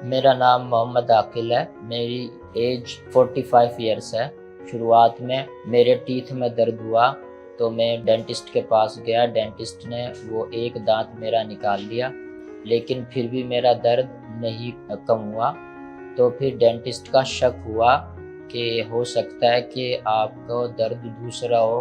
मेरा नाम मोहम्मद आकिल है। मेरी एज 45 ईयर्स है। शुरुआत में मेरे टीथ में दर्द हुआ तो मैं डेंटिस्ट के पास गया। डेंटिस्ट ने वो एक दांत मेरा निकाल लिया, लेकिन फिर भी मेरा दर्द नहीं कम हुआ। तो फिर डेंटिस्ट का शक हुआ कि हो सकता है कि आपको दर्द दूसरा हो।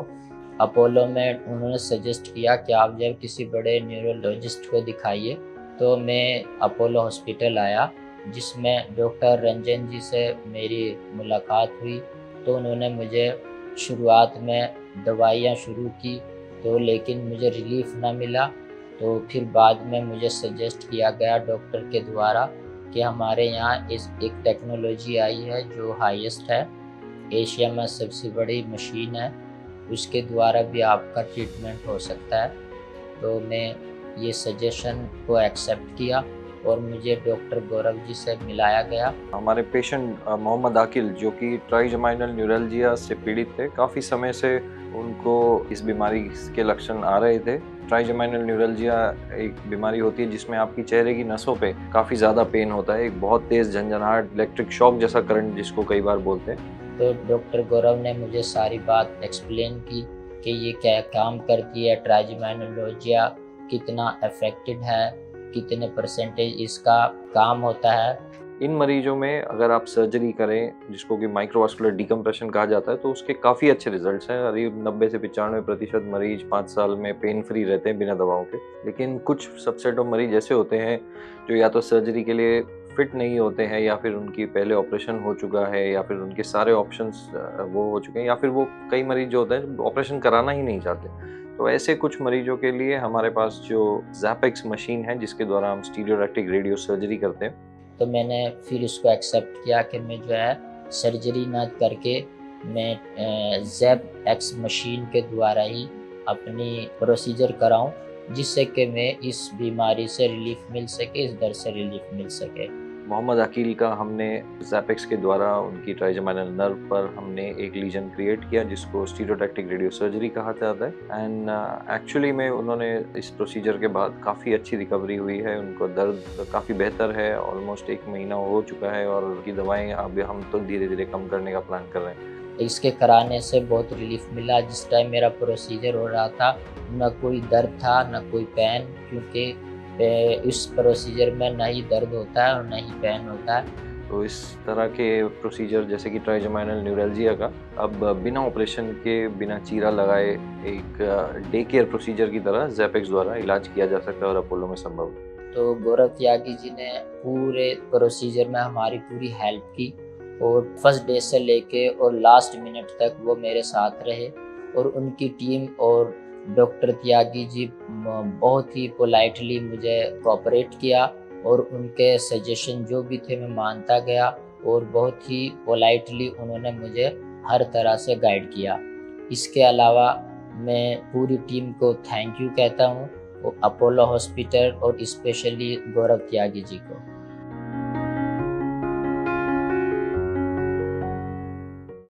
अपोलो में उन्होंने सजेस्ट किया कि आप जब किसी बड़े न्यूरोलॉजिस्ट को दिखाइए। तो मैं अपोलो हॉस्पिटल आया, जिसमें डॉक्टर रंजन जी से मेरी मुलाकात हुई। तो उन्होंने मुझे शुरुआत में दवाइयाँ शुरू की, तो लेकिन मुझे रिलीफ ना मिला। तो फिर बाद में मुझे सजेस्ट किया गया डॉक्टर के द्वारा कि हमारे यहाँ इस एक टेक्नोलॉजी आई है जो हाईएस्ट है, एशिया में सबसे बड़ी मशीन है, उसके द्वारा भी आपका ट्रीटमेंट हो सकता है। तो मैं ये सजेशन को एक्सेप्ट किया और मुझे डॉक्टर गौरव जी से मिलाया गया। हमारे पेशेंट मोहम्मद आकिल, जो कि ट्राइजेमाइनल न्यूरल्जिया से पीड़ित थे, काफ़ी समय से उनको इस बीमारी के लक्षण आ रहे थे। ट्राइजेमाइनल न्यूरल्जिया एक बीमारी होती है जिसमें आपकी चेहरे की नसों पे काफ़ी ज़्यादा पेन होता है, एक बहुत तेज़ झंझनाहट, इलेक्ट्रिक शॉक जैसा करंट जिसको कई बार बोलते हैं। तो डॉक्टर गौरव ने मुझे सारी बात एक्सप्लेन की कि ये क्या काम करती है, ट्राइजेमाइनोलॉजिया कितना अफेक्टेड है, कितने परसेंटेज इसका काम होता है। इन मरीजों में अगर आप सर्जरी करें, जिसको कि माइक्रोवास्कुलर डिकम्प्रेशन कहा जाता है, तो उसके काफ़ी अच्छे रिजल्ट्स हैं। करीब 90 से 95% मरीज 5 साल में पेन फ्री रहते हैं बिना दवाओं के। लेकिन कुछ सबसेट ऑफ मरीज ऐसे होते हैं जो या तो सर्जरी के लिए फिट नहीं होते हैं, या फिर उनकी पहले ऑपरेशन हो चुका है, या फिर उनके सारे ऑप्शंस वो हो चुके हैं, या फिर वो कई मरीज जो होते हैं ऑपरेशन कराना ही नहीं चाहते। तो ऐसे कुछ मरीजों के लिए हमारे पास जो ज़ैपेक्स मशीन है, जिसके द्वारा हम स्टीरियोटैक्टिक रेडियो सर्जरी करते हैं। तो मैंने फिर इसको एक्सेप्ट किया कि मैं जो है सर्जरी ना करके मैं ज़ैप एक्स मशीन के द्वारा ही अपनी प्रोसीजर कराऊं, जिससे कि मैं इस बीमारी से रिलीफ मिल सके, इस दर्द से रिलीफ मिल सके। मोहम्मद अकील का हमने ज़ैपेक्स के द्वारा उनकी ट्राइजेमाइनल नर्व पर हमने एक लीजन क्रिएट किया, जिसको स्टीरियोटैक्टिक रेडियो सर्जरी कहा जाता है। एंड एक्चुअली में उन्होंने इस प्रोसीजर के बाद काफ़ी अच्छी रिकवरी हुई है। उनको दर्द काफ़ी बेहतर है, ऑलमोस्ट 1 महीना हो चुका है, और उनकी दवाएं अब हम तो धीरे धीरे कम करने का प्लान कर रहे हैं। इसके कराने से बहुत रिलीफ मिला। जिस टाइम मेरा प्रोसीजर हो रहा था, न कोई दर्द था न कोई पेन, क्योंकि इस प्रोसीजर में न ही दर्द होता है और न ही पेन होता है। तो इस तरह के प्रोसीजर जैसे कि ट्राइजेमाइनल न्यूरल्जिया का अब बिना ऑपरेशन के, बिना चीरा लगाए, एक डे केयर प्रोसीजर की तरह ज़ैपेक्स द्वारा इलाज किया जा सकता है, और अपोलो में संभव है। तो गौरव त्यागी जी ने पूरे प्रोसीजर में हमारी पूरी हेल्प की, और फर्स्ट डे से लेके और लास्ट मिनट तक वो मेरे साथ रहे। और उनकी टीम और डॉक्टर त्यागी जी बहुत ही पोलाइटली मुझे कोऑपरेट किया, और उनके सजेशन जो भी थे मैं मानता गया, और बहुत ही पोलाइटली उन्होंने मुझे हर तरह से गाइड किया। इसके अलावा मैं पूरी टीम को थैंक यू कहता हूँ, अपोलो हॉस्पिटल और स्पेशली गौरव त्यागी जी को।